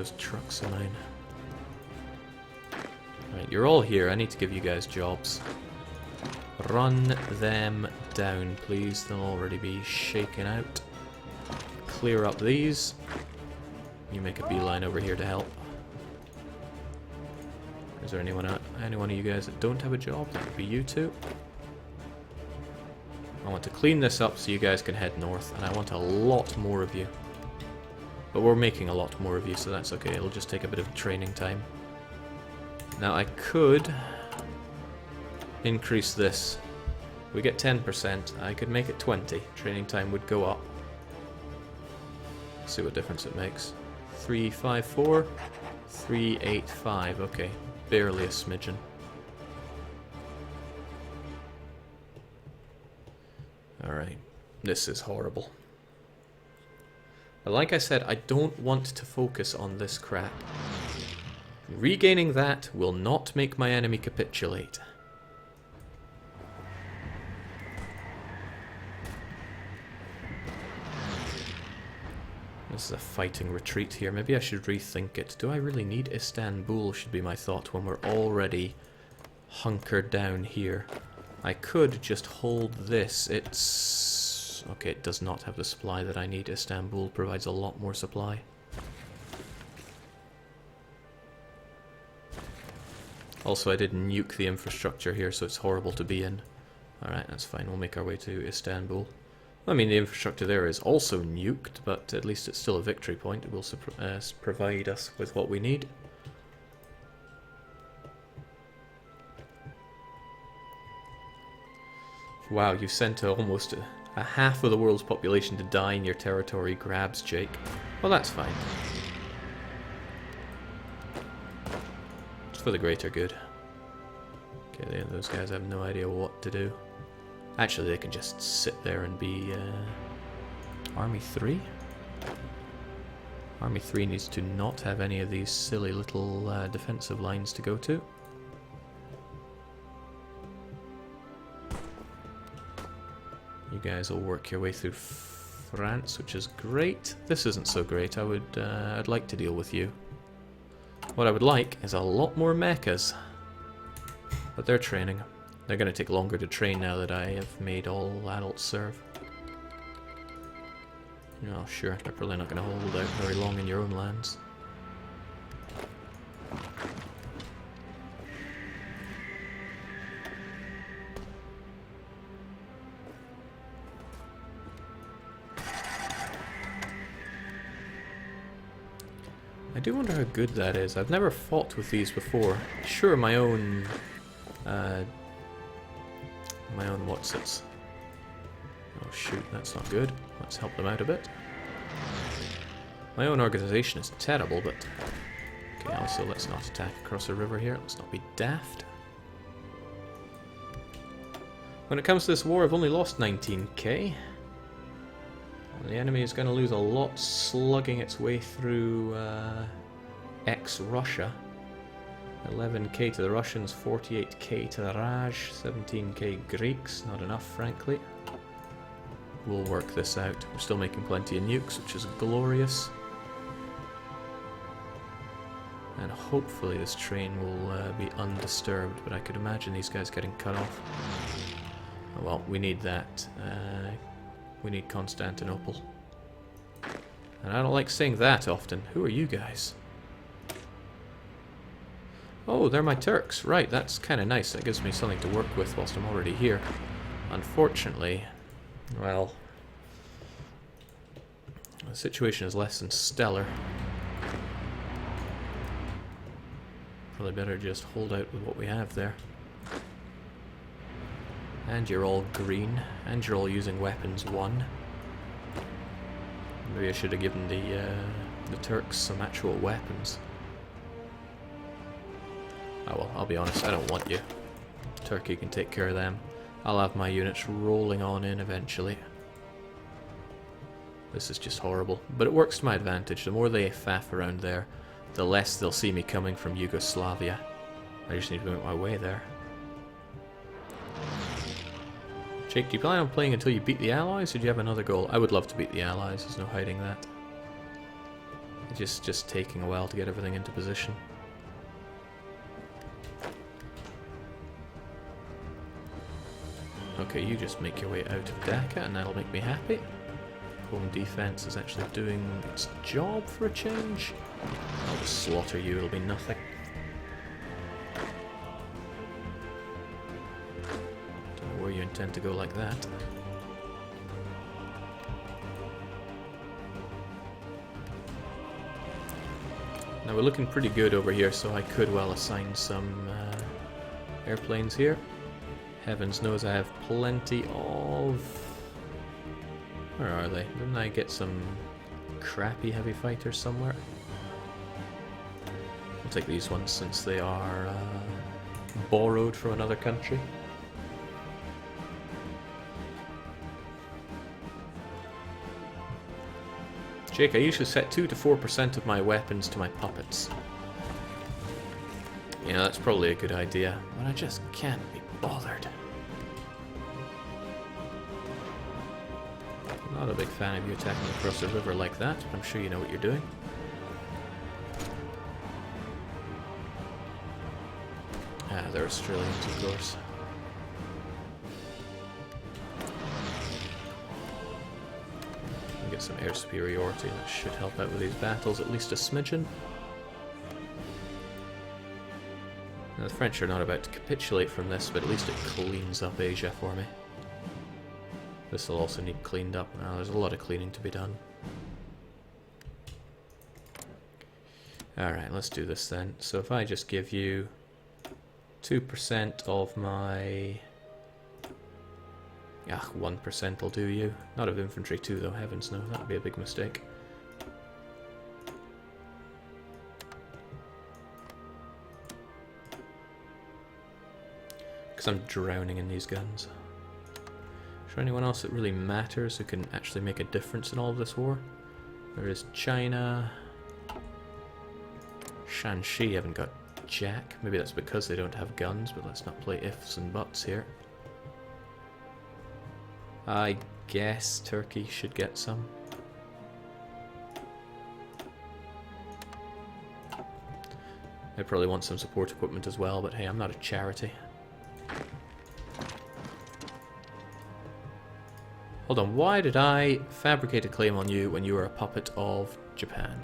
those trucks of mine. Right, you're all here. I need to give you guys jobs. Run them down, please. They'll already be shaken out. Clear up these. You make a beeline over here to help. Is there any one of you guys that don't have a job? That would be you two. I want to clean this up so you guys can head north, and I want a lot more of you. But we're making a lot more of you, so that's okay. It'll just take a bit of training time. Now I could increase this. We get 10%. I could make it 20. Training time would go up. See what difference it makes. 354, 385. Okay, barely a smidgen. Alright, this is horrible. But like I said, I don't want to focus on this crap. Regaining that will not make my enemy capitulate. This is a fighting retreat here. Maybe I should rethink it. Do I really need Istanbul, should be my thought, when we're already hunkered down here. I could just hold this. It's... okay, it does not have the supply that I need. Istanbul provides a lot more supply. Also, I did nuke the infrastructure here, so it's horrible to be in. Alright, that's fine. We'll make our way to Istanbul. I mean, the infrastructure there is also nuked, but at least it's still a victory point. It will provide us with what we need. Wow, you sent almost a half of the world's population to die in your territory grabs, Jake. Well, that's fine. It's for the greater good. Okay, those guys have no idea what to do. Actually, they can just sit there and be Army 3? Army 3 needs to not have any of these silly little defensive lines to go to. You guys will work your way through France, which is great. This isn't so great. I'd like to deal with you. What I would like is a lot more mechas. But they're training. They're going to take longer to train now that I have made all adults serve. Oh, sure. They're probably not going to hold out very long in your own lands. I do wonder how good that is. I've never fought with these before. Sure, my own what's-its. Oh shoot, that's not good. Let's help them out a bit. My own organization is terrible, but... okay, also let's not attack across the river here. Let's not be daft. When it comes to this war, I've only lost 19k. The enemy is going to lose a lot slugging its way through ex-Russia. 11k to the Russians, 48k to the Raj, 17k Greeks. Not enough, frankly. We'll work this out. We're still making plenty of nukes, which is glorious. And hopefully this train will be undisturbed, but I could imagine these guys getting cut off. Oh, well, we need that. We need Constantinople. And I don't like saying that often. Who are you guys? Oh, they're my Turks. Right, that's kind of nice. That gives me something to work with whilst I'm already here. Unfortunately, well, the situation is less than stellar. Probably better just hold out with what we have there. And you're all green, and you're all using weapons 1. Maybe I should have given the Turks some actual weapons. Oh well, I'll be honest, I don't want you. Turkey can take care of them. I'll have my units rolling on in eventually. This is just horrible, but it works to my advantage. The more they faff around there, the less they'll see me coming from Yugoslavia. I just need to make my way there. Jake, do you plan on playing until you beat the Allies, or do you have another goal? I would love to beat the Allies, there's no hiding that. It's just taking a while to get everything into position. Okay, you just make your way out of Dhaka and that'll make me happy. Home defense is actually doing its job for a change. I'll just slaughter you, it'll be nothing. Don't know where you intend to go like that. Now we're looking pretty good over here, so I could well assign some airplanes here. Heavens knows I have plenty of... Where are they? Didn't I get some crappy heavy fighters somewhere? I'll take these ones since they are borrowed from another country. Jake, I usually set 2 to 4% of my weapons to my puppets. You know, that's probably a good idea, but I just can't be bothered. Not a big fan of you attacking across the river like that, but I'm sure you know what you're doing. Ah, they're Australians, of course. Get some air superiority, that should help out with these battles, at least a smidgen. Now, the French are not about to capitulate from this, but at least it cleans up Asia for me. This will also need cleaned up. Now, there's a lot of cleaning to be done. Alright, let's do this then. So if I just give you 2% of my... 1% will do you. Not of infantry too, though, heavens no, that would be a big mistake. Because I'm drowning in these guns. Is there anyone else that really matters who can actually make a difference in all of this war? There is China. Shanxi haven't got jack. Maybe that's because they don't have guns, but let's not play ifs and buts here. I guess Turkey should get some. I probably want some support equipment as well, but hey, I'm not a charity. Hold on, why did I fabricate a claim on you when you were a puppet of Japan?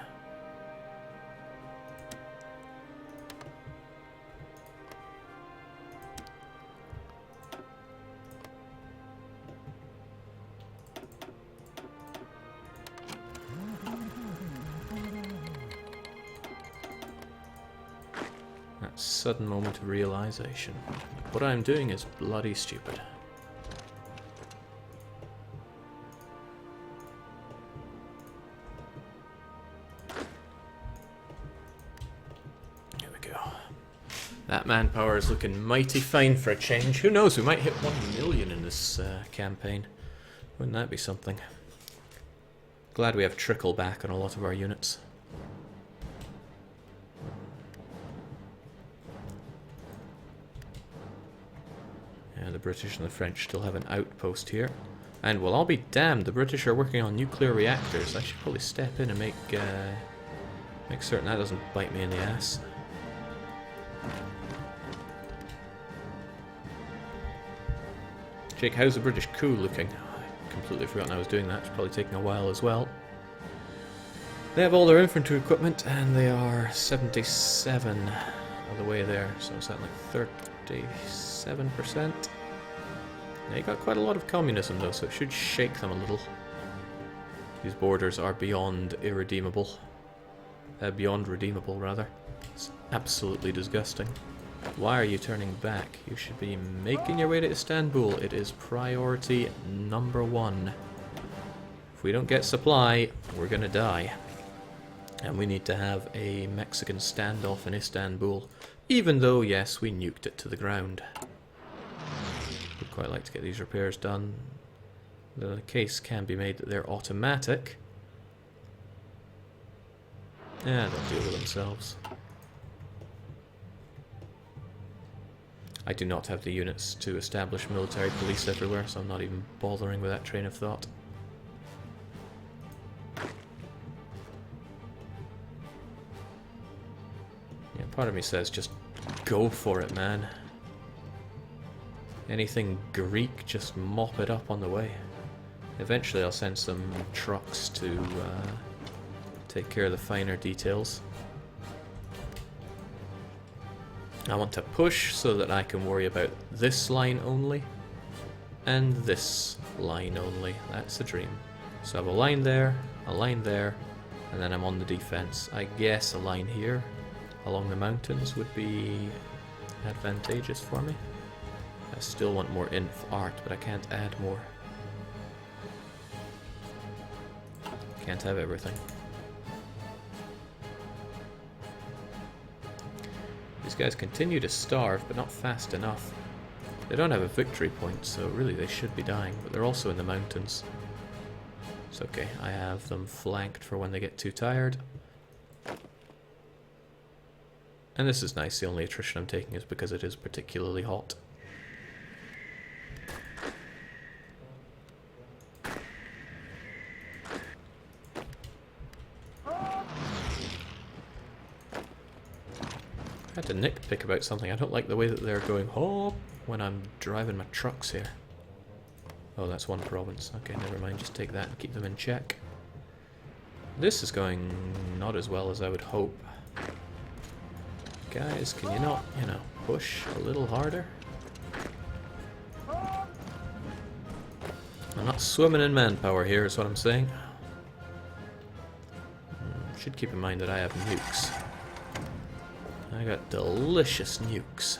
That sudden moment of realization. What I'm doing is bloody stupid. That manpower is looking mighty fine for a change. Who knows, we might hit 1 million in this campaign. Wouldn't that be something? Glad we have trickle back on a lot of our units. Yeah, the British and the French still have an outpost here. And well, I'll be damned, the British are working on nuclear reactors. I should probably step in and make certain that doesn't bite me in the ass. Jake, how's the British coup looking? I completely forgotten I was doing that. It's probably taking a while as well. They have all their infantry equipment, and they are 77 of the way there. So is that like 37%? They got quite a lot of communism though, so it should shake them a little. These borders are beyond irredeemable. Beyond redeemable, rather. It's absolutely disgusting. Why are you turning back? You should be making your way to Istanbul. It is priority number 1. If we don't get supply, we're gonna die. And we need to have a Mexican standoff in Istanbul. Even though, yes, we nuked it to the ground. Would quite like to get these repairs done. The case can be made that they're automatic. Yeah, they'll deal with themselves. I do not have the units to establish military police everywhere, so I'm not even bothering with that train of thought. Part of me says just go for it, man. Anything Greek, just mop it up on the way. Eventually I'll send some trucks to take care of the finer details. I want to push so that I can worry about this line only, and this line only. That's the dream. So I have a line there, and then I'm on the defense. I guess a line here along the mountains would be advantageous for me. I still want more inf art, but I can't add more. Can't have everything. These guys continue to starve, but not fast enough. They don't have a victory point, so really they should be dying, but they're also in the mountains. It's okay, I have them flanked for when they get too tired. And this is nice, the only attrition I'm taking is because it is particularly hot. I had to nitpick about something. I don't like the way that they're going hop when I'm driving my trucks here. Oh, that's one province. Okay, never mind. Just take that and keep them in check. This is going not as well as I would hope. Guys, can you not, you know, push a little harder? I'm not swimming in manpower here, is what I'm saying. Should keep in mind that I have nukes. I got delicious nukes.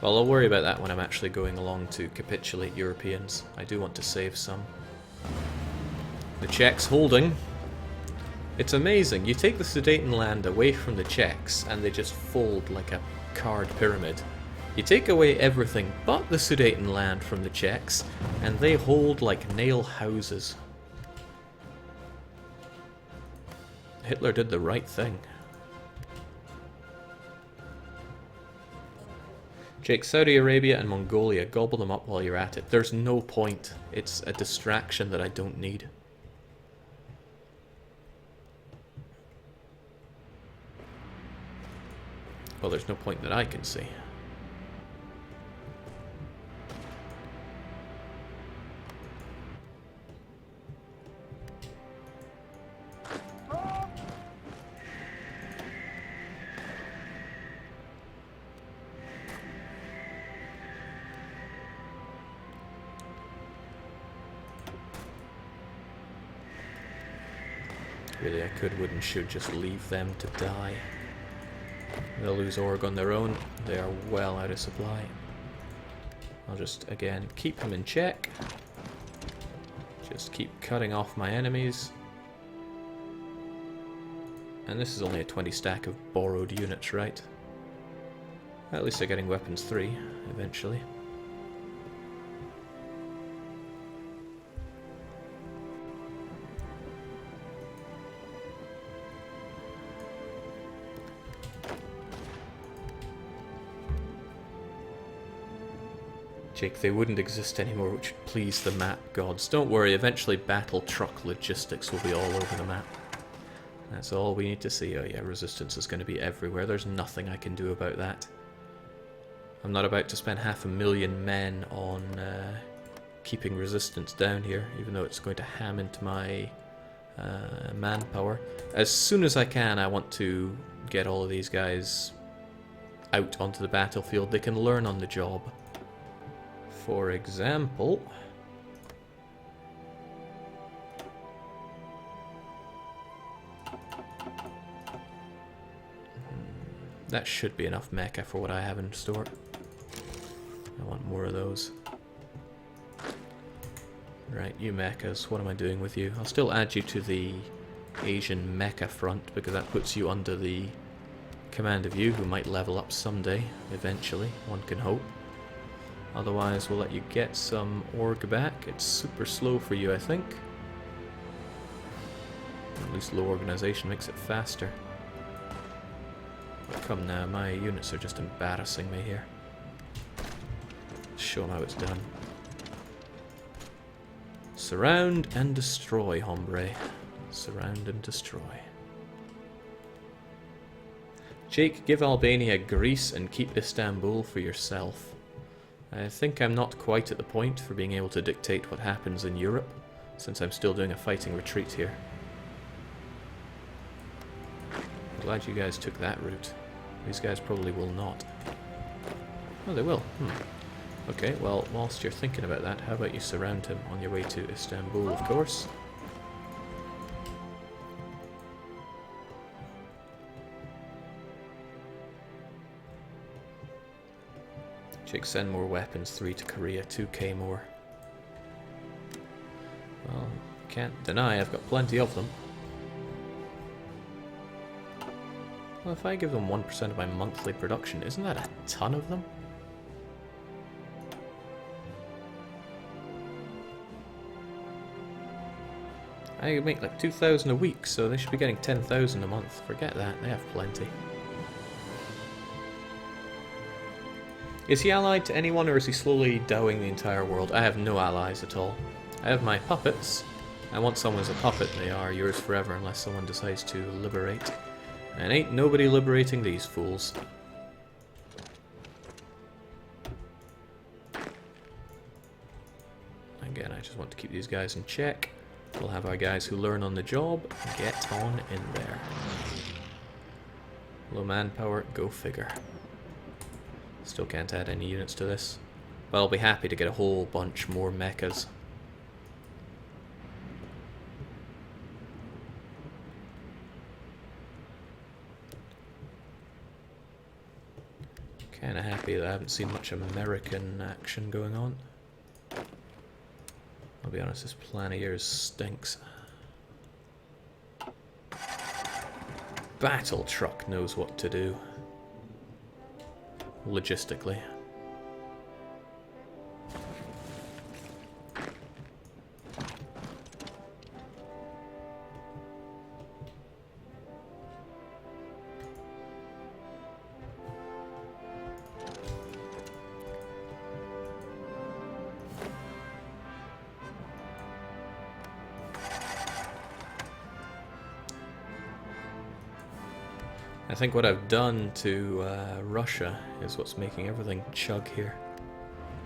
Well, I'll worry about that when I'm actually going along to capitulate Europeans. I do want to save some. The Czechs holding. It's amazing. You take the Sudetenland away from the Czechs and they just fold like a card pyramid. You take away everything but the Sudetenland from the Czechs and they hold like nail houses. Hitler did the right thing. Jake, Saudi Arabia and Mongolia, gobble them up while you're at it. There's no point. It's a distraction that I don't need. Well, there's no point that I can see. Really, I could, would and should just leave them to die. They'll lose org on their own. They are well out of supply. I'll just, again, keep them in check. Just keep cutting off my enemies. And this is only a 20 stack of borrowed units, right? At least they're getting weapons 3, eventually. Jake, they wouldn't exist anymore, which would please the map gods. Don't worry, eventually battle truck logistics will be all over the map. That's all we need to see. Oh yeah, resistance is going to be everywhere. There's nothing I can do about that. I'm not about to spend 500,000 men on keeping resistance down here, even though it's going to ham into my manpower. As soon as I can, I want to get all of these guys out onto the battlefield. They can learn on the job. For example, that should be enough mecha for what I have in store. I want more of those. Right, you mechas, what am I doing with you? I'll still add you to the Asian mecha front because that puts you under the command of you, who might level up someday, eventually, one can hope. Otherwise, we'll let you get some org back. It's super slow for you, I think. At least low organization makes it faster. But come now, my units are just embarrassing me here. Show them how it's done. Surround and destroy, hombre. Surround and destroy. Sheikh, give Albania Greece and keep Istanbul for yourself. I think I'm not quite at the point for being able to dictate what happens in Europe, since I'm still doing a fighting retreat here. I'm glad you guys took that route. These guys probably will not. Oh, they will. Okay, well, whilst you're thinking about that, how about you surround him on your way to Istanbul, of course. Sheikh, send more weapons, 3 to Korea, 2k more. Well, can't deny I've got plenty of them. Well, if I give them 1% of my monthly production, isn't that a ton of them? I make like 2,000 a week, so they should be getting 10,000 a month. Forget that, they have plenty. Is he allied to anyone, or is he slowly dowing the entire world? I have no allies at all. I have my puppets. I want someone as a puppet. They are yours forever unless someone decides to liberate. And ain't nobody liberating these fools. Again, I just want to keep these guys in check. We'll have our guys who learn on the job get on in there. Low manpower, go figure. Still can't add any units to this, but I'll be happy to get a whole bunch more mechas. Kinda happy that I haven't seen much American action going on. I'll be honest, this plan of yours stinks. Battle Truck knows what to do. Logistically. I think what I've done to Russia is what's making everything chug here.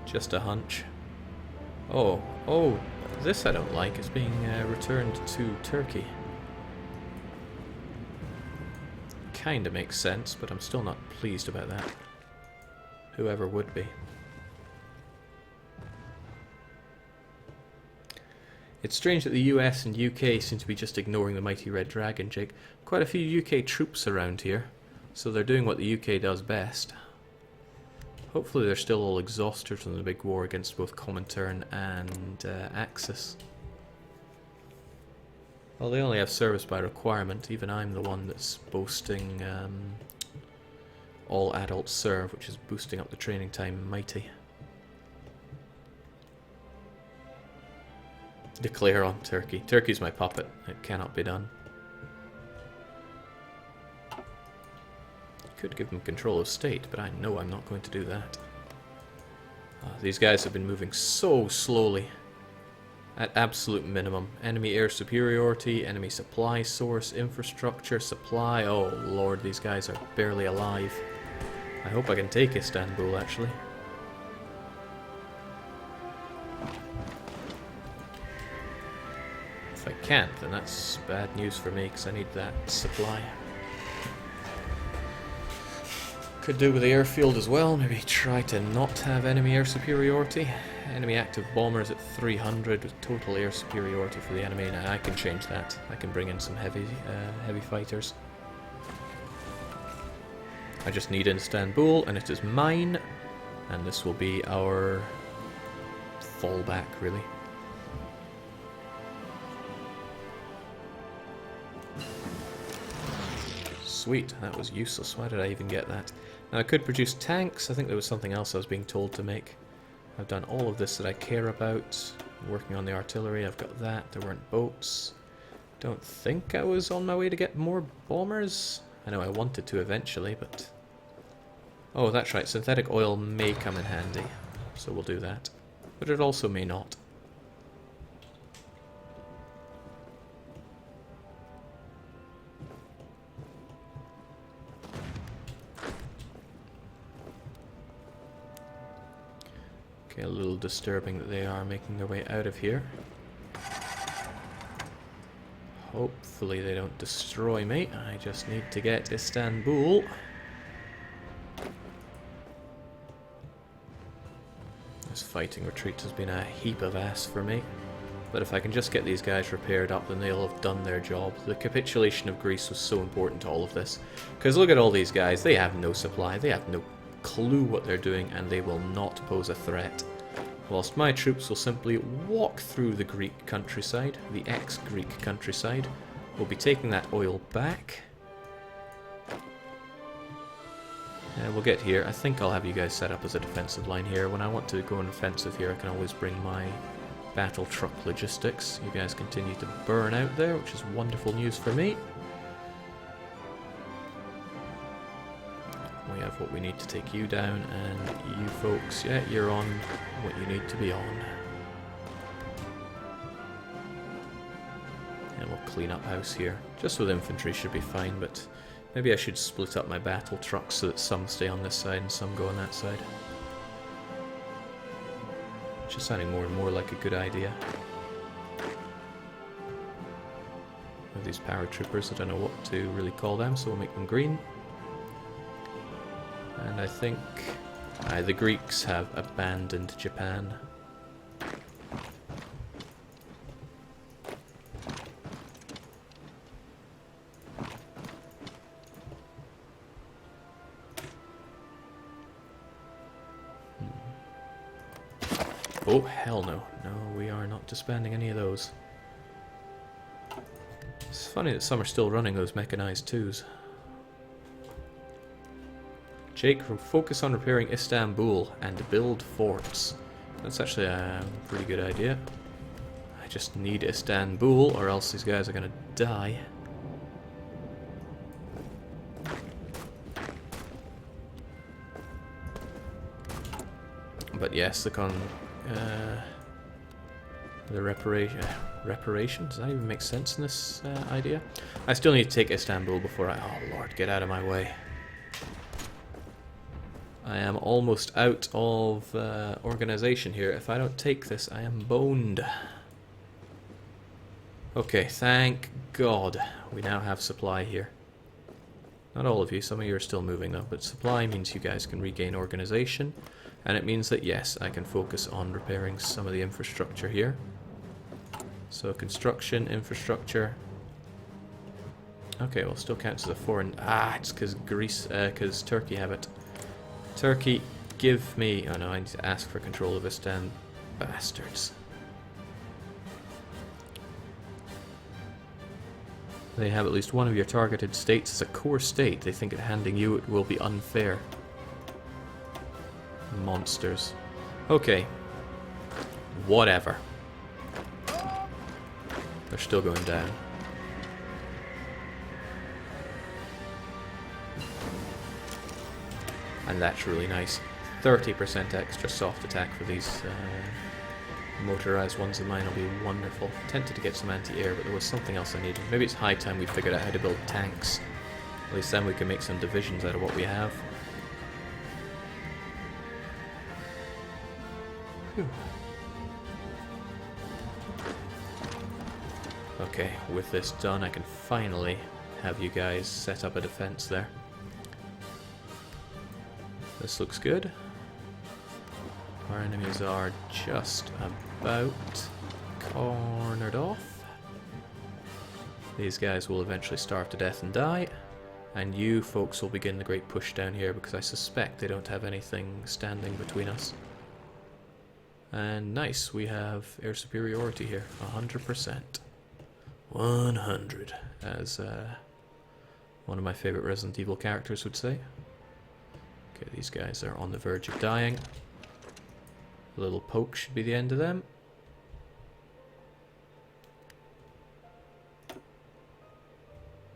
Just a hunch. Oh, this I don't like. It's being returned to Turkey. Kinda makes sense, but I'm still not pleased about that. Whoever would be. It's strange that the US and UK seem to be just ignoring the mighty Red Dragon, Jake. Quite a few UK troops around here, so they're doing what the UK does best. Hopefully they're still all exhausted from the big war against both Comintern and Axis. Well, they only have service by requirement. Even I'm the one that's boasting all adults serve, which is boosting up the training time mighty. Declare on Turkey. Turkey's my puppet. It cannot be done. Could give them control of state, but I know I'm not going to do that. These guys have been moving so slowly. At absolute minimum. Enemy air superiority, enemy supply source, infrastructure, supply. Oh lord, these guys are barely alive. I hope I can take Istanbul, actually. If I can't, then that's bad news for me, because I need that supply. Could do with the airfield as well, maybe try to not have enemy air superiority. Enemy active bombers at 300 with total air superiority for the enemy. Now I can change that. I can bring in some heavy fighters. I just need Istanbul, and it is mine. And this will be our fallback, really. Sweet, that was useless. Why did I even get that? Now I could produce tanks. I think there was something else I was being told to make. I've done all of this that I care about. I'm working on the artillery, I've got that. There weren't boats. Don't think I was on my way to get more bombers. I know I wanted to eventually, but... Oh, that's right, synthetic oil may come in handy. So we'll do that. But it also may not. Okay, a little disturbing that they are making their way out of here. Hopefully they don't destroy me. I just need to get Istanbul. This fighting retreat has been a heap of ass for me. But if I can just get these guys repaired up, then they'll have done their job. The capitulation of Greece was so important to all of this. Because look at all these guys. They have no supply. They have no clue what they're doing, and they will not pose a threat. Whilst my troops will simply walk through the Greek countryside, the ex-Greek countryside. We'll be taking that oil back. We'll get here. I think I'll have you guys set up as a defensive line here. When I want to go on offensive here, I can always bring my battle truck logistics. You guys continue to burn out there, which is wonderful news for me. We have what we need to take you down, and you folks, yeah, you're on what you need to be on. And we'll clean up house here. Just with infantry should be fine, but maybe I should split up my battle trucks so that some stay on this side and some go on that side. It's just sounding more and more like a good idea. With these paratroopers, I don't know what to really call them, so we'll make them green. And I think the Greeks have abandoned Japan. Oh, hell no. No, we are not disbanding any of those. It's funny that some are still running those mechanized twos. Jake, focus on repairing Istanbul and build forts. That's actually a pretty good idea. I just need Istanbul, or else these guys are going to die. But yes, the reparation, does that even make sense in this idea? I still need to take Istanbul before I... Oh lord, get out of my way. I am almost out of organization here. If I don't take this, I am boned. Okay, thank God we now have supply here. Not all of you, some of you are still moving though, but supply means you guys can regain organization. And it means that, yes, I can focus on repairing some of the infrastructure here. So construction, infrastructure. Okay, well, still counts as a foreign... Ah, it's because Turkey have it. Turkey, give me... Oh no, I need to ask for control of Istan. Bastards. They have at least one of your targeted states as a core state. They think that handing you it will be unfair. Monsters. Okay. Whatever. They're still going down. And that's really nice. 30% extra soft attack for these motorized ones of mine will be wonderful. Tempted to get some anti-air, but there was something else I needed. Maybe it's high time we figured out how to build tanks. At least then we can make some divisions out of what we have. Whew. Okay, with this done, I can finally have you guys set up a defense there. This looks good. Our enemies are just about cornered off. These guys will eventually starve to death and die. And you folks will begin the great push down here because I suspect they don't have anything standing between us. And nice, we have air superiority here, 100%. 100, as one of my favorite Resident Evil characters would say. Okay, these guys are on the verge of dying. A little poke should be the end of them.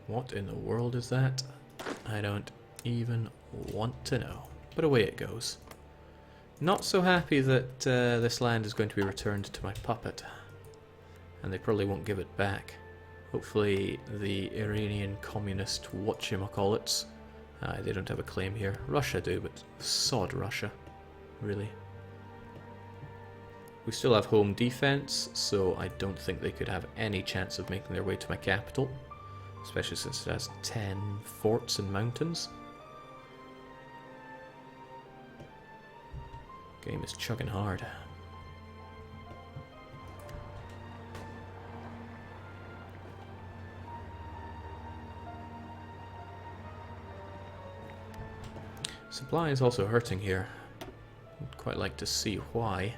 What in the world is that? I don't even want to know. But away it goes. Not so happy that this land is going to be returned to my puppet. And they probably won't give it back. Hopefully the Iranian communist whatchamacallits, they don't have a claim here. Russia do, but sod Russia. Really. We still have home defense, so I don't think they could have any chance of making their way to my capital, especially since it has 10 forts and mountains. Game is chugging hard. Supply is also hurting here. I'd quite like to see why.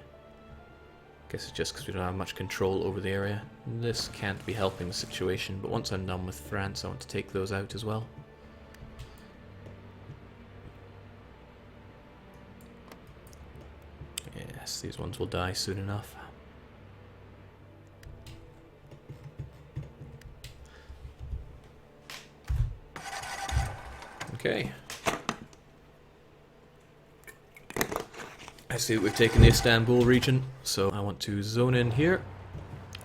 Guess it's just because we don't have much control over the area. This can't be helping the situation, but once I'm done with France, I want to take those out as well. Yes, these ones will die soon enough. Okay. I see that we've taken the Istanbul region, so I want to zone in here,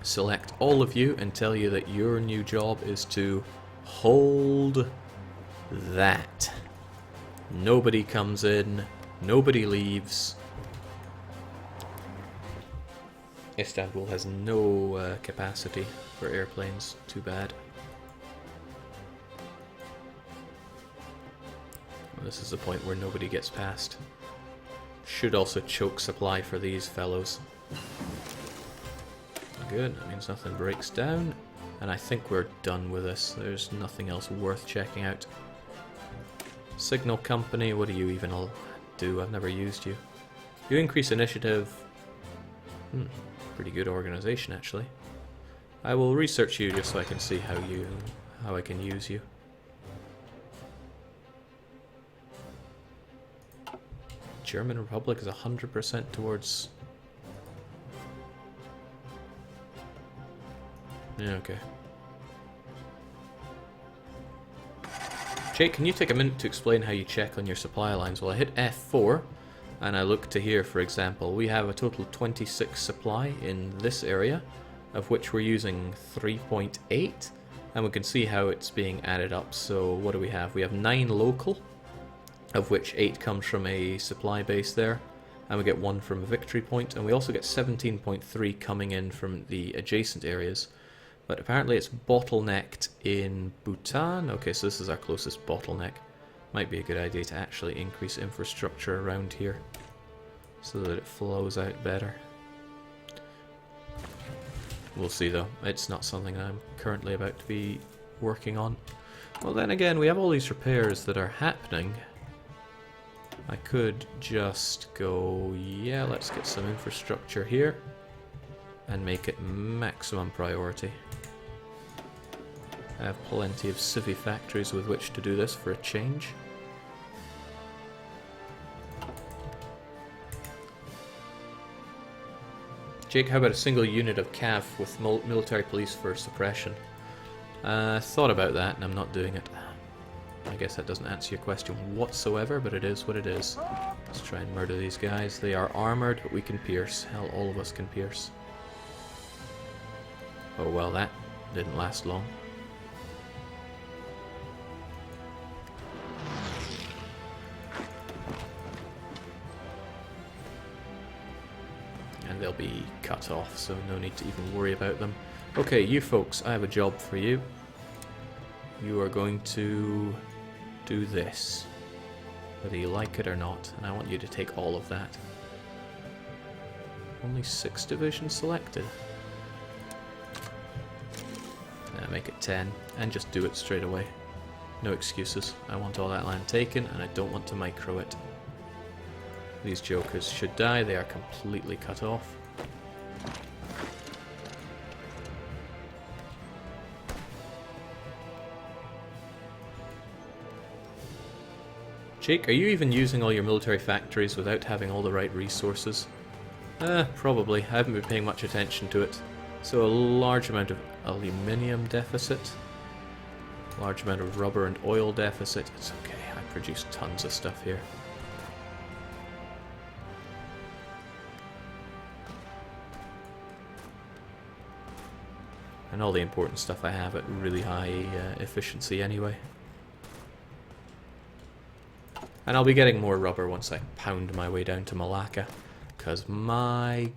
select all of you, and tell you that your new job is to hold that. Nobody comes in, nobody leaves. Istanbul has no capacity for airplanes, too bad. Well, this is the point where nobody gets past. Should also choke supply for these fellows. Good, that means nothing breaks down. And I think we're done with this. There's nothing else worth checking out. Signal Company, what do you even all do? I've never used you. You increase initiative. Pretty good organization, actually. I will research you just so I can see how I can use you. German Republic is 100% towards... Yeah, okay. Jake, can you take a minute to explain how you check on your supply lines? Well, I hit F4, and I look to here, for example. We have a total of 26 supply in this area, of which we're using 3.8, and we can see how it's being added up. So what do we have? We have 9 local, of which 8 comes from a supply base there, and we get 1 from a victory point, and we also get 17.3 coming in from the adjacent areas. But apparently it's bottlenecked in Bhutan. Okay, so this is our closest bottleneck. Might be a good idea to actually increase infrastructure around here so that it flows out better. We'll see though. It's not something I'm currently about to be working on. Well, then again, we have all these repairs that are happening. I could just go, yeah, let's get some infrastructure here and make it maximum priority. I have plenty of civvy factories with which to do this for a change. Jake, how about a single unit of CAV with military police for suppression? Thought about that and I'm not doing it. I guess that doesn't answer your question whatsoever, but it is what it is. Let's try and murder these guys. They are armored, but we can pierce. Hell, all of us can pierce. Oh well, that didn't last long. And they'll be cut off, so no need to even worry about them. Okay, you folks, I have a job for you. You are going to do this, whether you like it or not, and I want you to take all of that. Only 6 divisions selected. Make it 10, and just do it straight away. No excuses. I want all that land taken, and I don't want to micro it. These jokers should die. They are completely cut off. Jake, are you even using all your military factories without having all the right resources? Probably. I haven't been paying much attention to it. So a large amount of aluminium deficit, large amount of rubber and oil deficit. It's okay, I produce tons of stuff here. And all the important stuff I have at really high efficiency anyway. And I'll be getting more rubber once I pound my way down to Malacca, because my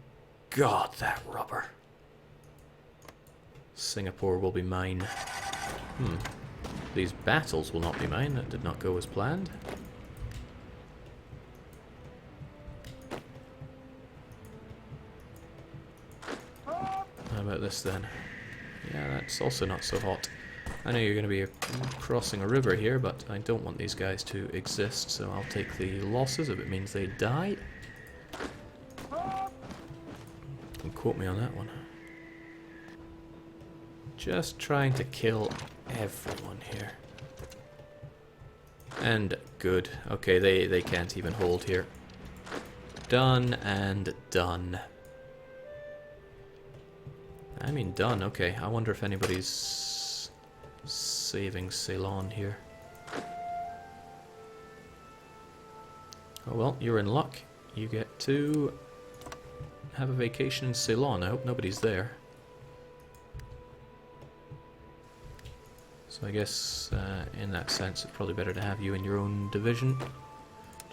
God, that rubber. Singapore will be mine. These battles will not be mine. That did not go as planned. How about this then? Yeah, that's also not so hot. I know you're going to be crossing a river here, but I don't want these guys to exist, so I'll take the losses if it means they die. Don't quote me on that one. Just trying to kill everyone here. And good. Okay, they can't even hold here. Done and done. I mean done, okay. I wonder if anybody's saving Ceylon here. Oh well, you're in luck. You get to have a vacation in Ceylon. I hope nobody's there. So I guess in that sense it's probably better to have you in your own division.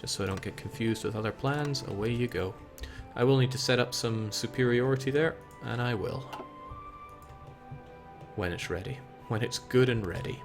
Just so I don't get confused with other plans. Away you go. I will need to set up some superiority there, and I will. When it's ready. When it's good and ready.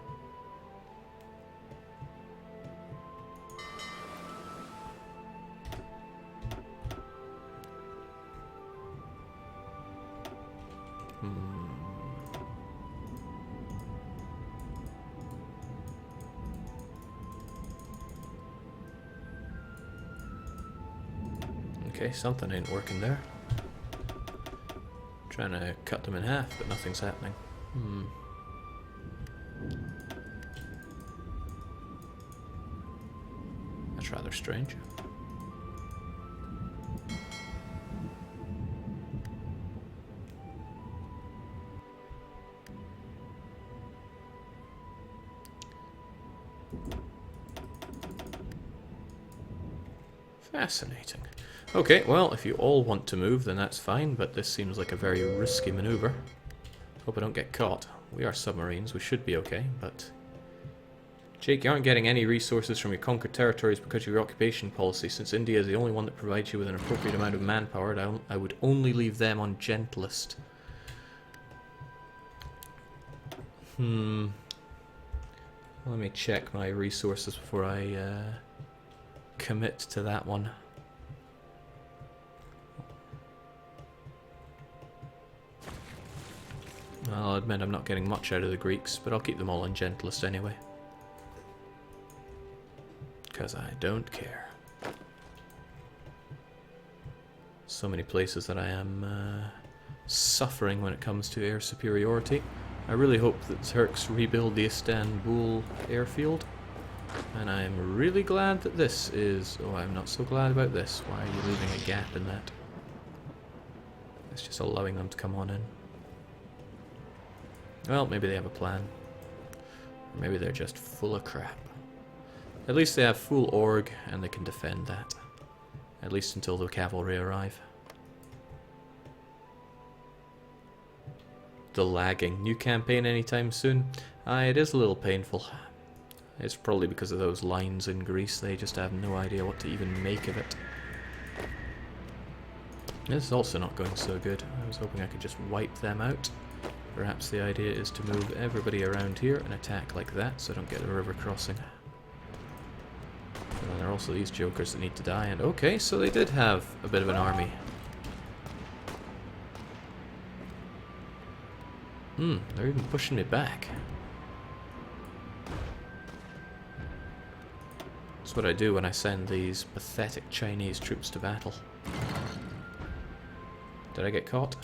Okay, something ain't working there. Trying to cut them in half, but nothing's happening. That's rather strange. Fascinating. Okay, well, if you all want to move, then that's fine, but this seems like a very risky maneuver. Hope I don't get caught. We are submarines, we should be okay, but... Jake, you aren't getting any resources from your conquered territories because of your occupation policy. Since India is the only one that provides you with an appropriate amount of manpower, I would only leave them on gentlest. Let me check my resources before I commit to that one. I'll admit I'm not getting much out of the Greeks, but I'll keep them all on gentlest anyway. Because I don't care. So many places that I am suffering when it comes to air superiority. I really hope that Turks rebuild the Istanbul airfield. And I'm really glad that this is... Oh, I'm not so glad about this. Why are you leaving a gap in that? It's just allowing them to come on in. Well, maybe they have a plan. Or maybe they're just full of crap. At least they have full org, and they can defend that. At least until the cavalry arrive. The lagging. New campaign anytime soon? It is a little painful. It's probably because of those lines in Greece. They just have no idea what to even make of it. This is also not going so good. I was hoping I could just wipe them out. Perhaps the idea is to move everybody around here and attack like that so I don't get a river crossing. And then there are also these jokers that need to die, and okay, so they did have a bit of an army. They're even pushing me back. That's what I do when I send these pathetic Chinese troops to battle. Did I get caught?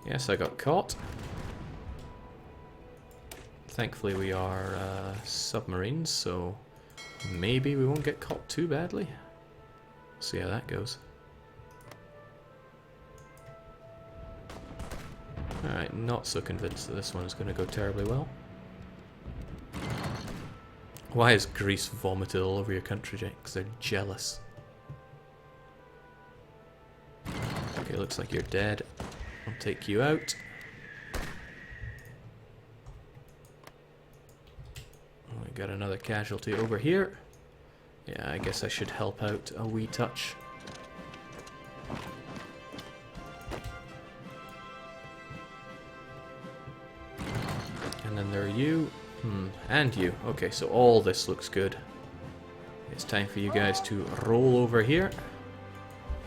Yes, I got caught. Thankfully we are submarines, so maybe we won't get caught too badly. See how that goes. Alright, not so convinced that this one is going to go terribly well. Why is Greece vomited all over your country, Jake? Because they're jealous. Okay, looks like you're dead. I'll take you out. We got another casualty over here. Yeah, I guess I should help out a wee touch. And then there are you. And you. Okay, so all this looks good. It's time for you guys to roll over here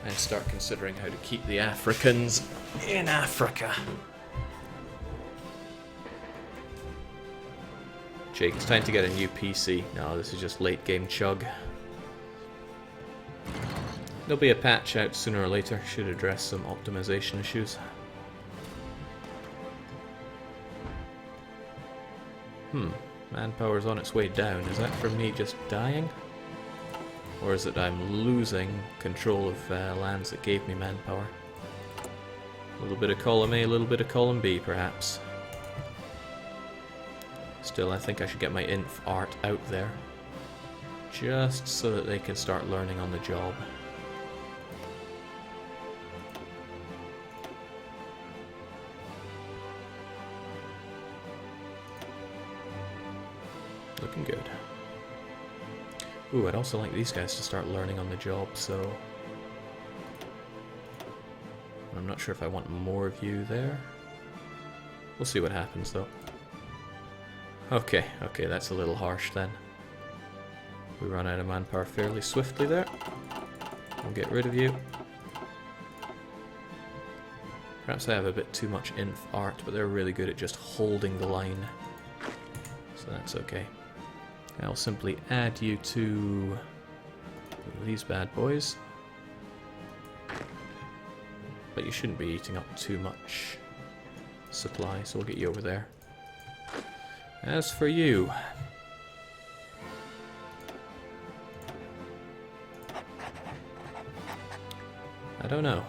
and start considering how to keep the Africans in Africa. Jake, it's time to get a new PC. No, this is just late game chug. There'll be a patch out sooner or later. Should address some optimization issues. Manpower's on its way down. Is that from me just dying? Or is it I'm losing control of lands that gave me manpower? A little bit of column A, a little bit of column B, perhaps. Still, I think I should get my inf art out there. Just so that they can start learning on the job. Looking good. Ooh, I'd also like these guys to start learning on the job, so... I'm not sure if I want more of you there. We'll see what happens, though. Okay, that's a little harsh then. We run out of manpower fairly swiftly there. We'll get rid of you. Perhaps I have a bit too much inf art, but they're really good at just holding the line. So that's okay. I'll simply add you to these bad boys. But you shouldn't be eating up too much supply, so we'll get you over there. As for you... I don't know.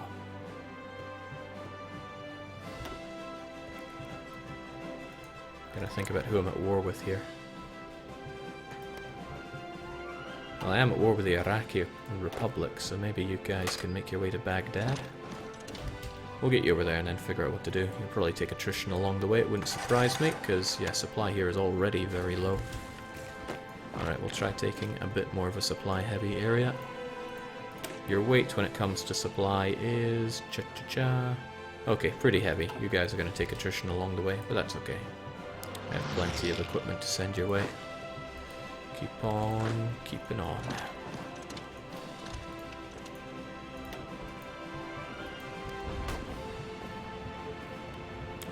Gotta think about who I'm at war with here. Well, I am at war with the Iraqi Republic, so maybe you guys can make your way to Baghdad. We'll get you over there and then figure out what to do. You'll probably take attrition along the way, it wouldn't surprise me, because, yeah, supply here is already very low. Alright, we'll try taking a bit more of a supply-heavy area. Your weight when it comes to supply is... cha-cha-cha... Okay, pretty heavy. You guys are going to take attrition along the way, but that's okay. I have plenty of equipment to send your way. Keep on keeping on.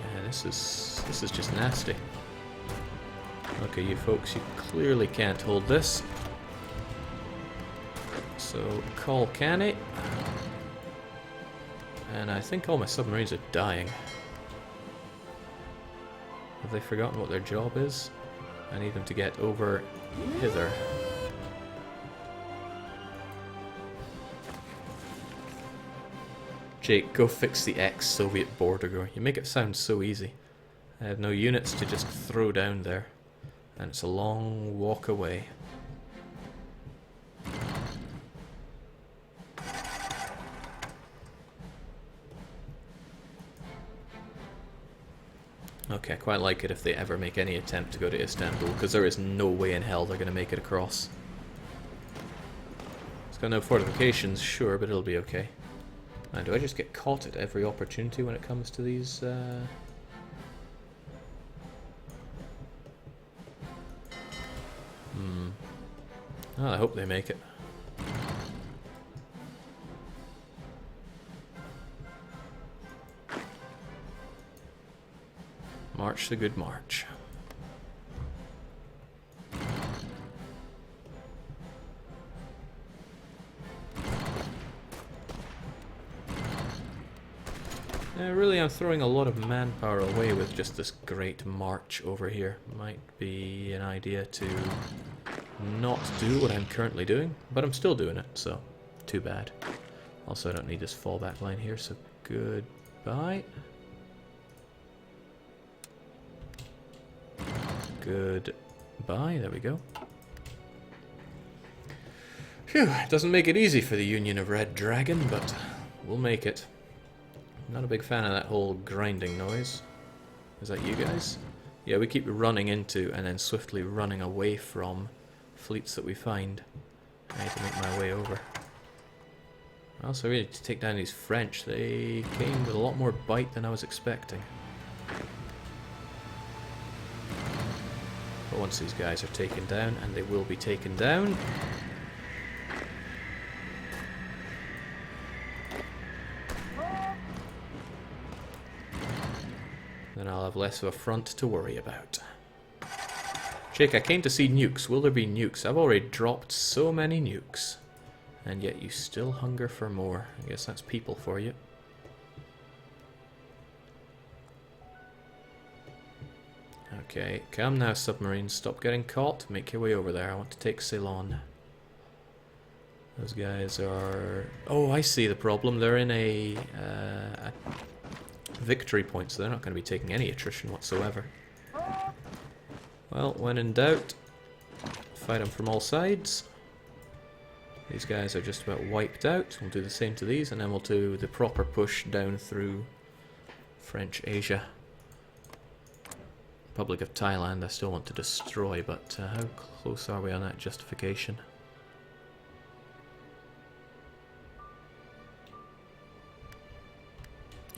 Yeah, this is just nasty. Okay, you folks, you clearly can't hold this. So call Canny. And I think all my submarines are dying. Have they forgotten what their job is? I need them to get over hither. Jake, go fix the ex-Soviet border. You make it sound so easy. I have no units to just throw down there. And it's a long walk away. Okay, I quite like it if they ever make any attempt to go to Istanbul, because there is no way in hell they're going to make it across. It's got no fortifications, sure, but it'll be okay. Now, do I just get caught at every opportunity when it comes to these... Oh, I hope they make it. March the good march. Really, I'm throwing a lot of manpower away with just this great march over here. Might be an idea to not do what I'm currently doing, but I'm still doing it, so too bad. Also, I don't need this fallback line here, so goodbye. Goodbye, there we go. Phew, it doesn't make it easy for the Union of Red Dragon, but we'll make it. I'm not a big fan of that whole grinding noise. Is that you guys? Yeah, we keep running into and then swiftly running away from fleets that we find. I need to make my way over. I also really need to take down these French. They came with a lot more bite than I was expecting. But once these guys are taken down, and they will be taken down, then I'll have less of a front to worry about. Jake, I came to see nukes. Will there be nukes? I've already dropped so many nukes. And yet you still hunger for more. I guess that's people for you. Okay, come now, submarines. Stop getting caught. Make your way over there. I want to take Ceylon. Those guys are... Oh, I see the problem. They're in a victory point, so they're not going to be taking any attrition whatsoever. Well, when in doubt, fight them from all sides. These guys are just about wiped out. We'll do the same to these, and then we'll do the proper push down through French Asia. Republic of Thailand I still want to destroy, but how close are we on that justification?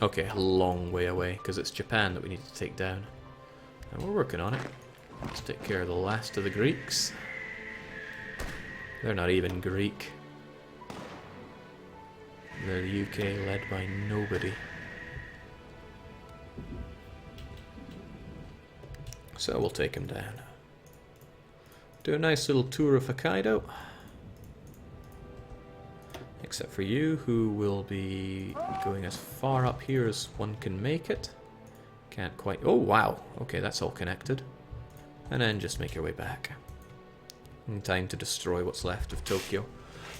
Okay, a long way away, because it's Japan that we need to take down. And we're working on it. Let's take care of the last of the Greeks. They're not even Greek. They're the UK led by nobody. So we'll take him down. Do a nice little tour of Hokkaido. Except for you, who will be going as far up here as one can make it. Can't quite... Oh, wow. Okay, that's all connected. And then just make your way back. In time to destroy what's left of Tokyo.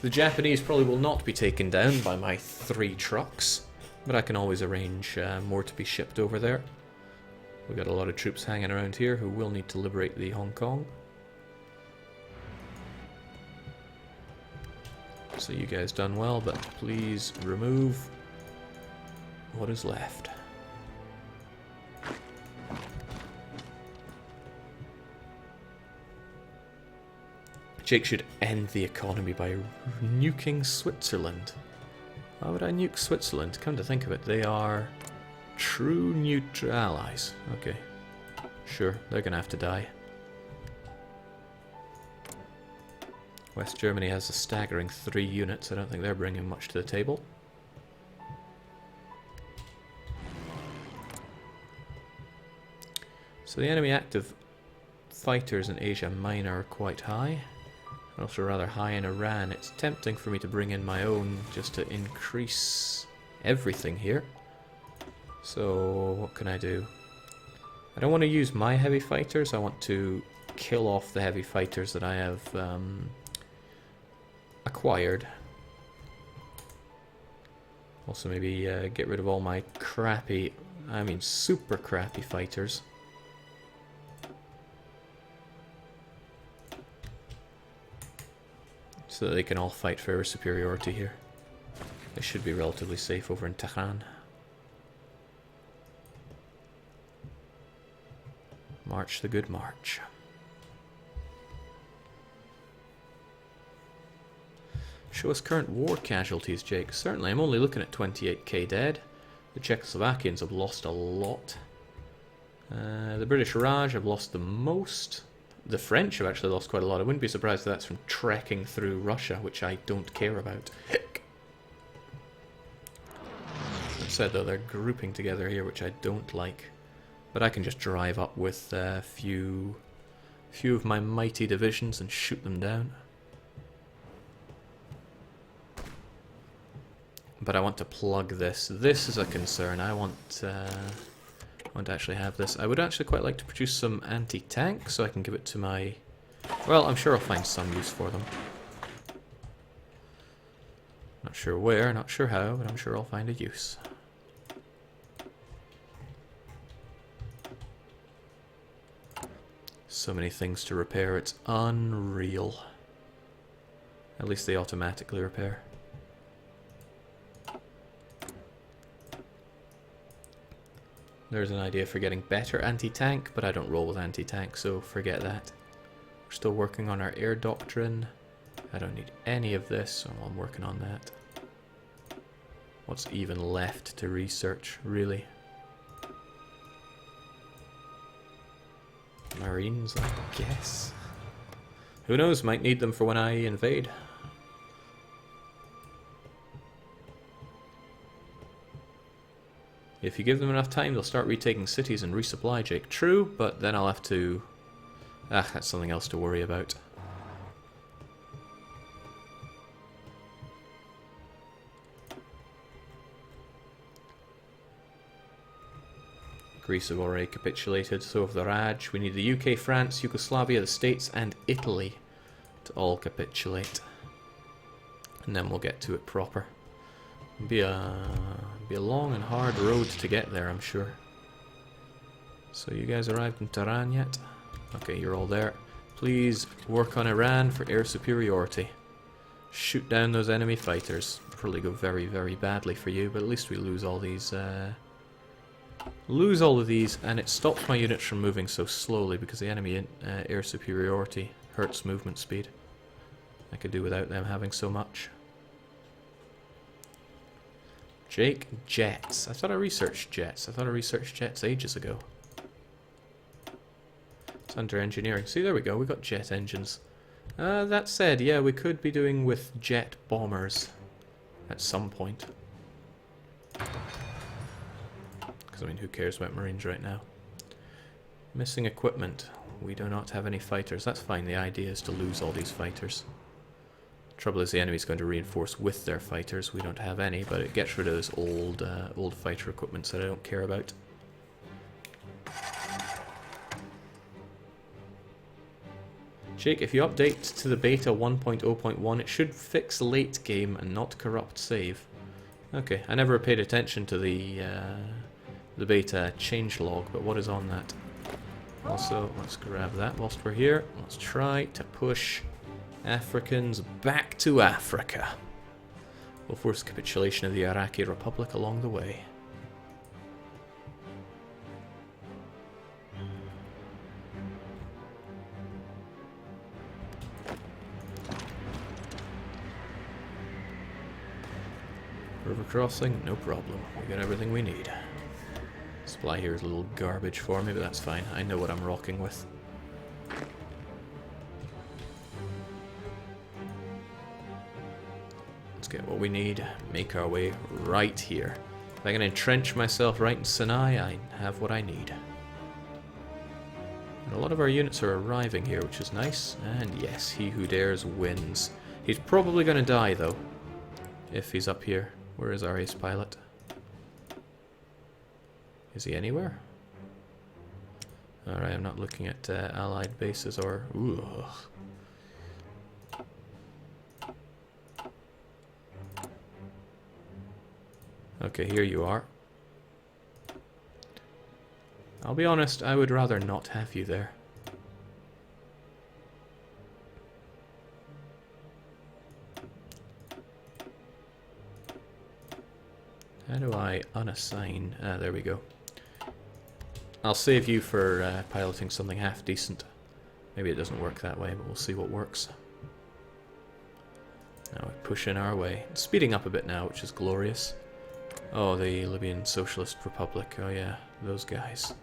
The Japanese probably will not be taken down by my 3 trucks, but I can always arrange more to be shipped over there. We've got a lot of troops hanging around here who will need to liberate the Hong Kong. So you guys done well, but please remove what is left. Jake should end the economy by nuking Switzerland. Why would I nuke Switzerland? Come to think of it, they are true neutral allies. Okay, sure, they're gonna have to die. West Germany has a staggering 3 units. I don't think they're bringing much to the table. So the enemy active fighters in Asia Minor are quite high. Also rather high in Iran. It's tempting for me to bring in my own just to increase everything here. So what can I do? I don't want to use my heavy fighters. I want to kill off the heavy fighters that I have acquired. Also maybe get rid of all my crappy, I mean super crappy fighters. So that they can all fight for superiority here. They should be relatively safe over in Tehran. March the good march. Show us current war casualties, Jake. Certainly, I'm only looking at 28k dead. The Czechoslovakians have lost a lot. The British Raj have lost the most. The French have actually lost quite a lot. I wouldn't be surprised if that's from trekking through Russia, which I don't care about. That said, though, they're grouping together here, which I don't like. But I can just drive up with a few of my mighty divisions and shoot them down. But I want to plug this. This is a concern. I want to actually have this. I would actually quite like to produce some anti-tank so I can give it to my... Well, I'm sure I'll find some use for them. Not sure where, not sure how, but I'm sure I'll find a use. So many things to repair, it's unreal. At least they automatically repair. There's an idea for getting better anti-tank, but I don't roll with anti-tank, so forget that. We're still working on our air doctrine. I don't need any of this, so I'm working on that. What's even left to research, really? Marines, I guess. Who knows, might need them for when I invade. If you give them enough time, they'll start retaking cities and resupply, Jake. True, but then I'll have to... Ah, that's something else to worry about. Greece have already capitulated, so have the Raj. We need the UK, France, Yugoslavia, the States, and Italy to all capitulate. And then we'll get to it proper. It'll be a long and hard road to get there, I'm sure. So you guys arrived in Tehran yet? Okay, you're all there. Please work on Iran for air superiority. Shoot down those enemy fighters. Probably go very, very badly for you, but at least we lose all these... lose all of these, and it stops my units from moving so slowly because the enemy air superiority hurts movement speed. I could do without them having so much. Jake, jets. I thought I researched jets. I thought I researched jets ages ago. It's under engineering. See, there we go. We got jet engines. That said, yeah, we could be doing with jet bombers at some point. Because, I mean, who cares about Marines right now? Missing equipment. We do not have any fighters. That's fine. The idea is to lose all these fighters. Trouble is the enemy's going to reinforce with their fighters. We don't have any, but it gets rid of this old fighter equipment that I don't care about. Jake, if you update to the beta 1.0.1, it should fix late game and not corrupt save. Okay, I never paid attention to the beta changelog, but what is on that? Also, let's grab that whilst we're here. Let's try to push Africans back to Africa. We'll force capitulation of the Iraqi Republic along the way. River crossing, no problem. We got everything we need. Supply here is a little garbage for me, but that's fine. I know what I'm rocking with. Let's get what we need, make our way right here. If I can entrench myself right in Sinai, I have what I need. And a lot of our units are arriving here, which is nice. And yes, he who dares wins. He's probably going to die, though, if he's up here. Where is our ace pilot? Is he anywhere? Alright, I'm not looking at allied bases or... Ooh. Okay, here you are. I'll be honest, I would rather not have you there. How do I unassign? Ah, there we go. I'll save you for piloting something half decent. Maybe it doesn't work that way, but we'll see what works. Now we're pushing our way. It's speeding up a bit now, which is glorious. Oh, the Libyan Socialist Republic. Oh yeah, those guys.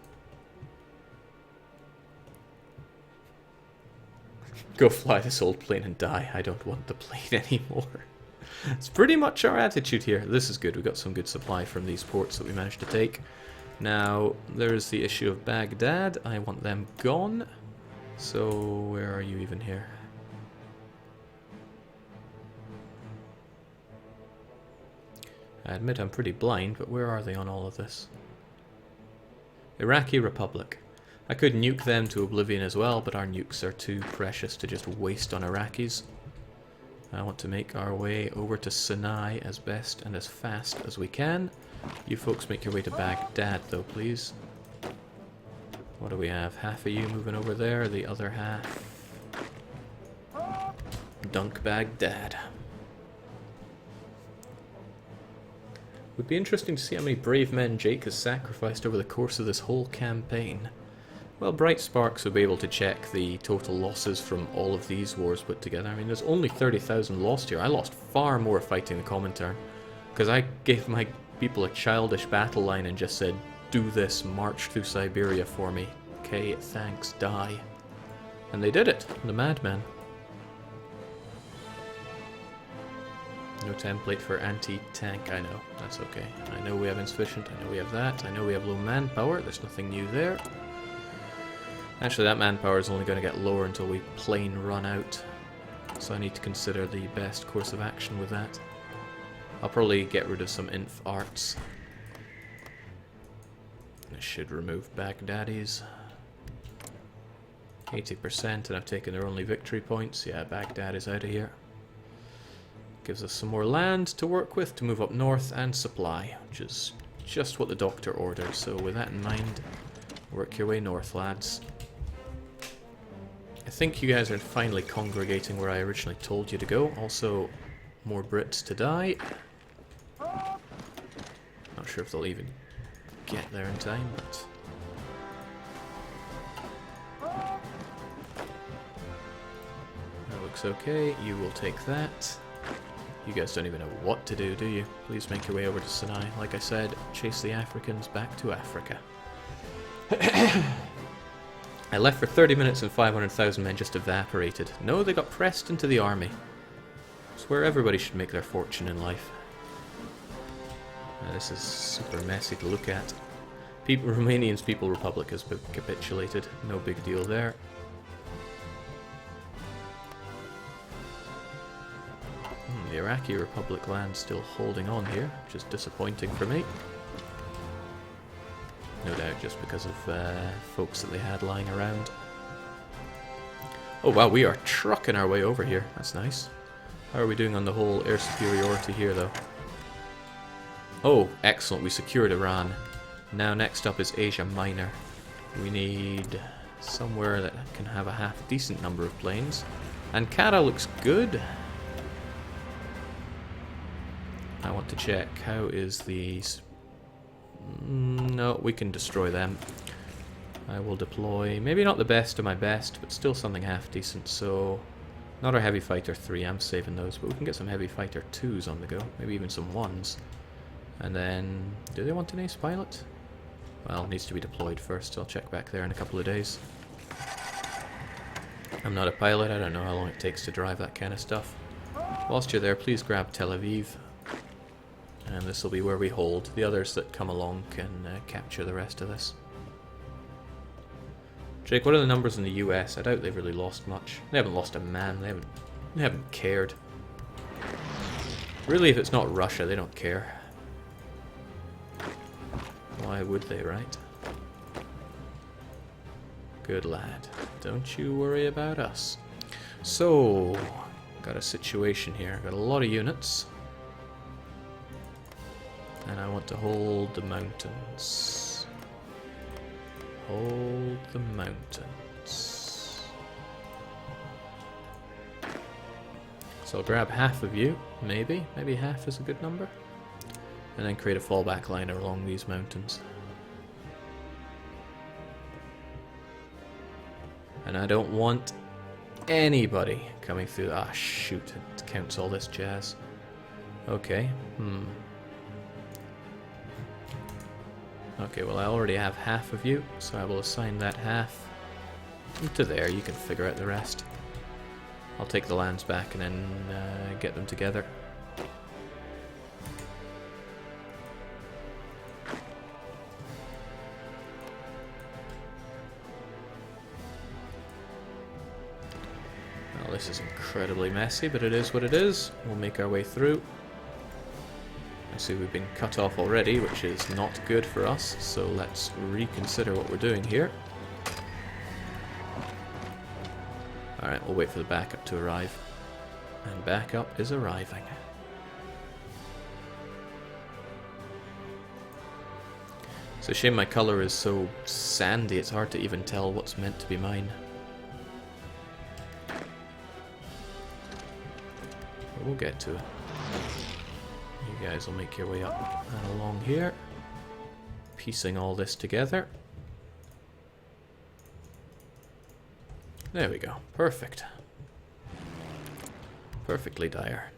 Go fly this old plane and die. I don't want the plane anymore. It's pretty much our attitude here. This is good. We got some good supply from these ports that we managed to take. Now, there's the issue of Baghdad. I want them gone. So, where are you even here? I admit I'm pretty blind, but where are they on all of this? Iraqi Republic. I could nuke them to oblivion as well, but our nukes are too precious to just waste on Iraqis. I want to make our way over to Sinai as best and as fast as we can. You folks make your way to Baghdad, though, please. What do we have? Half of you moving over there, the other half... Dunk Baghdad. Would be interesting to see how many brave men Jake has sacrificed over the course of this whole campaign. Well, Bright Sparks will be able to check the total losses from all of these wars put together. I mean, there's only 30,000 lost here. I lost far more fighting the Comintern, because I gave my people a childish battle line and just said, do this, march through Siberia for me. Okay, thanks, die. And they did it, the madman. No template for anti-tank, I know, that's okay. I know we have insufficient, I know we have that, I know we have low manpower, there's nothing new there. Actually, that manpower is only going to get lower until we plain run out. So I need to consider the best course of action with that. I'll probably get rid of some inf arts. I should remove Baghdadis. 80%, and I've taken their only victory points. Yeah, Baghdad is out of here. Gives us some more land to work with to move up north and supply, which is just what the doctor ordered. So with that in mind, work your way north, lads. I think you guys are finally congregating where I originally told you to go. Also, more Brits to die. Not sure if they'll even get there in time, but... that looks okay. You will take that. You guys don't even know what to do you? Please make your way over to Sinai. Like I said, chase the Africans back to Africa. I left for 30 minutes and 500,000 men just evaporated. No, they got pressed into the army. It's where everybody should make their fortune in life. This is super messy to look at. Romanian's People Republic has capitulated. No big deal there. The Iraqi Republic land still holding on here, which is disappointing for me. No doubt just because of folks that they had lying around. Oh wow, we are trucking our way over here. That's nice. How are we doing on the whole air superiority here, though? Oh, excellent. We secured Iran. Now next up is Asia Minor. We need somewhere that can have a half-decent number of planes. Ankara looks good. I want to check. How is the... no, we can destroy them. I will deploy, maybe not the best of my best, but still something half-decent, so... not our Heavy Fighter 3, I'm saving those, but we can get some Heavy Fighter 2s on the go. Maybe even some 1s. And then... do they want an ace pilot? Well, it needs to be deployed first, so I'll check back there in a couple of days. I'm not a pilot, I don't know how long it takes to drive that kind of stuff. Whilst you're there, please grab Tel Aviv. And this will be where we hold. The others that come along can capture the rest of this. Jake, what are the numbers in the US? I doubt they've really lost much. They haven't lost a man. They haven't cared. Really, if it's not Russia, they don't care. Why would they, right? Good lad. Don't you worry about us. So, got a situation here. Got a lot of units. And I want to hold the mountains. Hold the mountains. So I'll grab half of you, maybe. Maybe half is a good number. And then create a fallback line along these mountains. And I don't want anybody coming through. Ah, shoot. It counts all this jazz. Okay. Okay, well I already have half of you, so I will assign that half to there. You can figure out the rest. I'll take the lands back and then get them together. Well, this is incredibly messy, but it is what it is. We'll make our way through. I see we've been cut off already, which is not good for us, so let's reconsider what we're doing here. Alright, we'll wait for the backup to arrive. And backup is arriving. It's a shame my colour is so sandy, it's hard to even tell what's meant to be mine. But we'll get to it. You guys will make your way up and along here, piecing all this together. There we go. Perfect. Perfectly dire.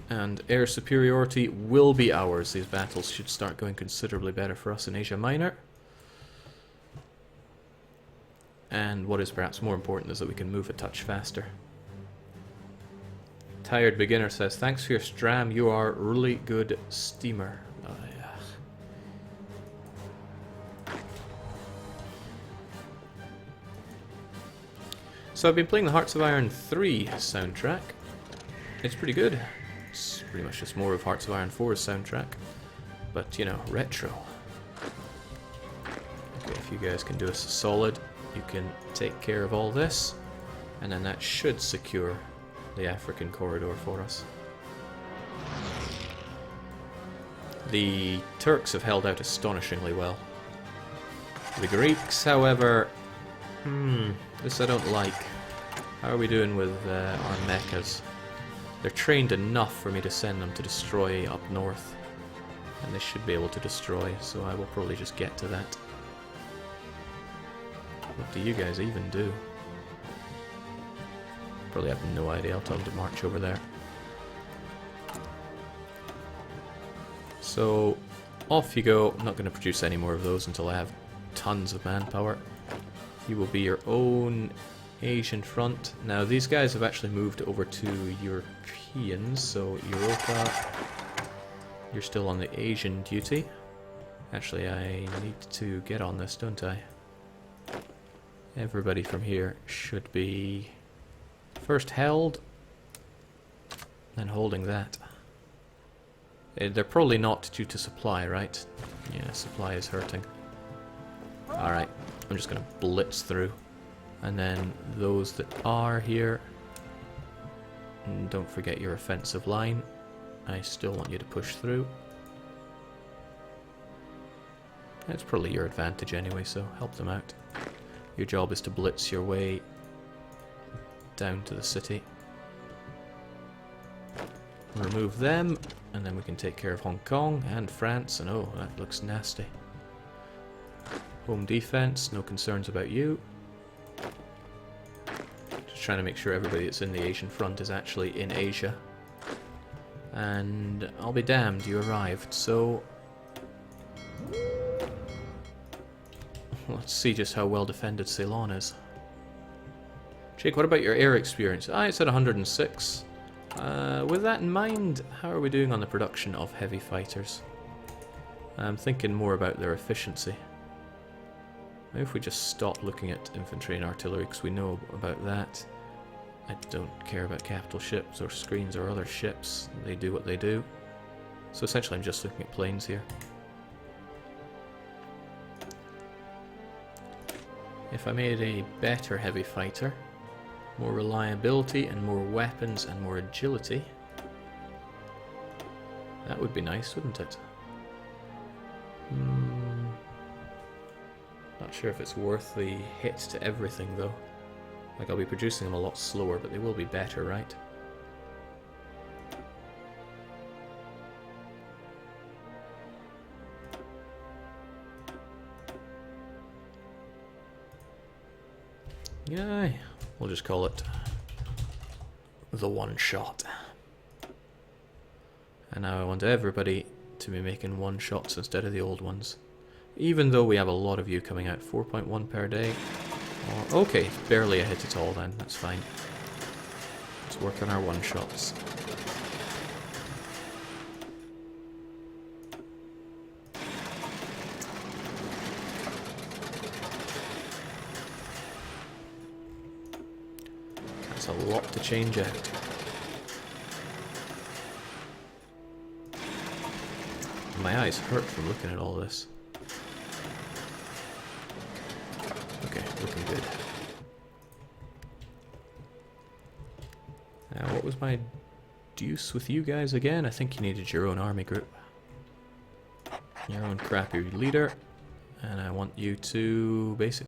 And air superiority will be ours. These battles should start going considerably better for us in Asia Minor. And what is perhaps more important is that we can move a touch faster. Tired Beginner says, thanks for your stram, you are really good steamer. Oh, yeah. So I've been playing the Hearts of Iron 3 soundtrack. It's pretty good. It's pretty much just more of Hearts of Iron 4's soundtrack. But, you know, retro. Okay, if you guys can do us a solid, you can take care of all this. And then that should secure the African corridor for us. The Turks have held out astonishingly well. The Greeks, however, this I don't like. How are we doing with our mechas? They're trained enough for me to send them to destroy up north. And they should be able to destroy, so I will probably just get to that. What do you guys even do? Probably have no idea. I'll tell them to march over there. So, off you go. I'm not going to produce any more of those until I have tons of manpower. You will be your own Asian front. Now, these guys have actually moved over to Europeans, so Europa, you're still on the Asian duty. Actually, I need to get on this, don't I? Everybody from here should be first held, then holding that. They're probably not due to supply, right? Yeah, supply is hurting. Alright, I'm just going to blitz through. And then those that are here, and don't forget your offensive line. I still want you to push through. It's probably your advantage anyway, so help them out. Your job is to blitz your way down to the city. Remove them, and then we can take care of Hong Kong and France, and oh, that looks nasty. Home defense, no concerns about you. Just trying to make sure everybody that's in the Asian front is actually in Asia. And I'll be damned, you arrived, so let's see just how well defended Ceylon is. Jake, what about your air experience? Ah, it's at 106. With that in mind, how are we doing on the production of heavy fighters? I'm thinking more about their efficiency. Maybe if we just stop looking at infantry and artillery, because we know about that. I don't care about capital ships or screens or other ships. They do what they do. So essentially I'm just looking at planes here. If I made a better heavy fighter, more reliability and more weapons and more agility, that would be nice, wouldn't it? Not sure if it's worth the hit to everything though. Like, I'll be producing them a lot slower, but they will be better, right? Yay. We'll just call it the one shot. And now I want everybody to be making one shots instead of the old ones. Even though we have a lot of you coming out, 4.1 per day. Oh, okay, barely a hit at all then, that's fine. Let's work on our one shots. That's a lot to change out. My eyes hurt from looking at all this. Okay, looking good. Now, what was my deuce with you guys again? I think you needed your own army group. Your own crappy leader. And I want you to basically